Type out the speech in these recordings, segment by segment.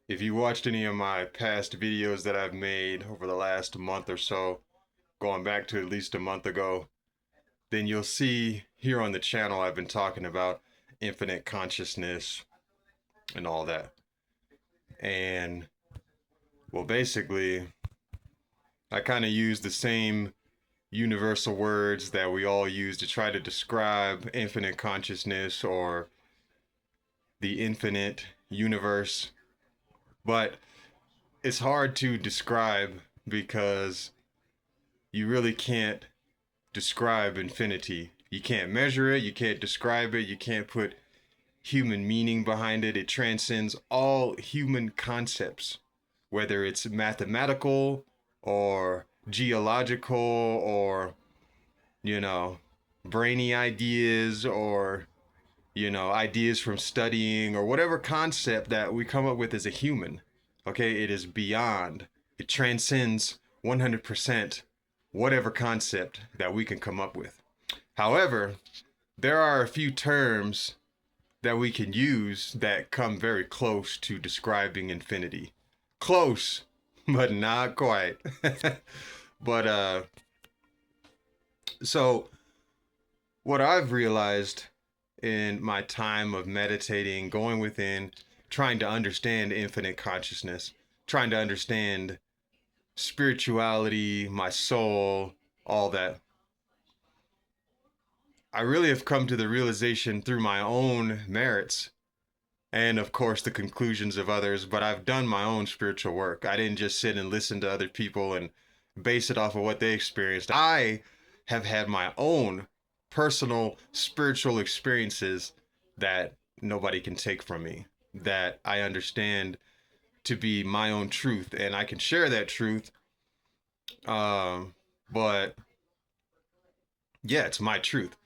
If you watched any of my past videos that I've made over the last month or so, going back to at least a month ago, then you'll see here on the channel I've been talking about infinite consciousness and all that. And well, basically, I kind of use the same universal words that we all use to try to describe infinite consciousness or the infinite universe, but it's hard to describe because you really can't describe infinity. You can't measure it, you can't describe it, you can't put human meaning behind it. It transcends all human concepts, whether it's mathematical or geological or, you know, brainy ideas or, ideas from studying or whatever concept that we come up with as a human. Okay, it is beyond, it transcends 100% whatever concept that we can come up with. However, there are a few terms that we can use that come very close to describing infinity. Close, but not quite. but so what I've realized in my time of meditating, going within, trying to understand infinite consciousness, trying to understand spirituality, my soul, all that. I really have come to the realization through my own merits and, of course, the conclusions of others, but I've done my own spiritual work. I didn't just sit and listen to other people and base it off of what they experienced. I have had my own personal spiritual experiences that nobody can take from me, that I understand to be my own truth, and I can share that truth. But yeah, it's my truth.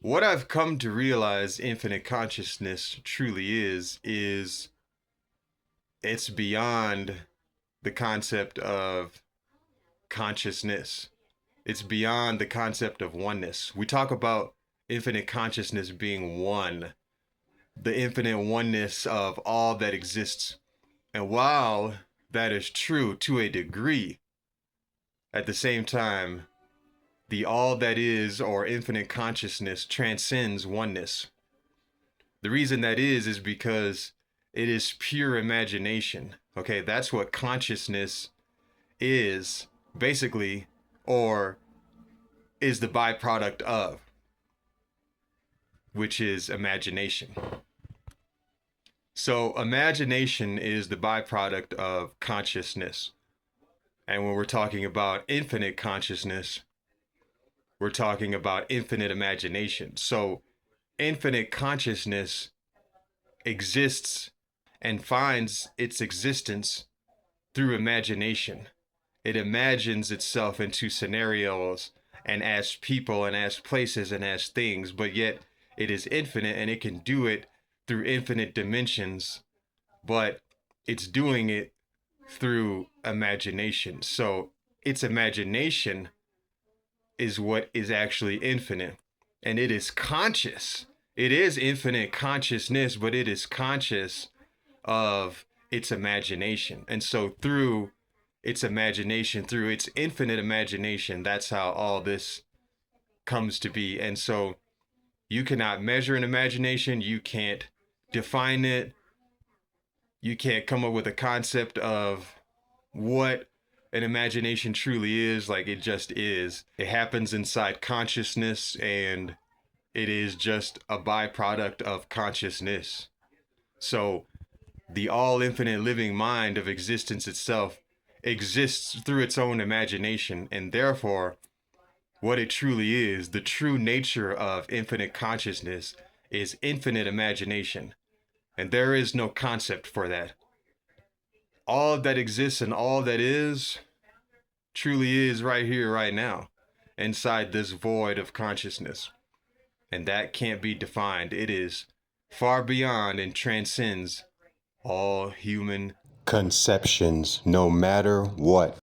What I've come to realize infinite consciousness truly is it's beyond the concept of consciousness. It's beyond the concept of oneness. We talk about infinite consciousness being one, the infinite oneness of all that exists. And while that is true to a degree, at the same time, the all that is or infinite consciousness transcends oneness. The reason that is because it is pure imagination. Okay, that's what consciousness is basically, or is the byproduct of, which is imagination. So, imagination is the byproduct of consciousness. And when we're talking about infinite consciousness, we're talking about infinite imagination. So, infinite consciousness exists and finds its existence through imagination. It imagines itself into scenarios and as people and as places and as things, but yet it is infinite and it can do it through infinite dimensions, but it's doing it through imagination. So its imagination is what is actually infinite, and it is conscious. It is infinite consciousness, but it is conscious of its imagination. And so through its imagination, through its infinite imagination, that's how all this comes to be. And so you cannot measure an imagination, you can't define it, you can't come up with a concept of what an imagination truly is. Like, it just is. It happens inside consciousness, and it is just a byproduct of consciousness. So the all infinite living mind of existence itself exists through its own imagination, and therefore what it truly is, the true nature of infinite consciousness, is infinite imagination. And there is no concept for that. All that exists and all that is truly is right here, right now, inside this void of consciousness. And that can't be defined. It is far beyond and transcends all human conceptions, no matter what.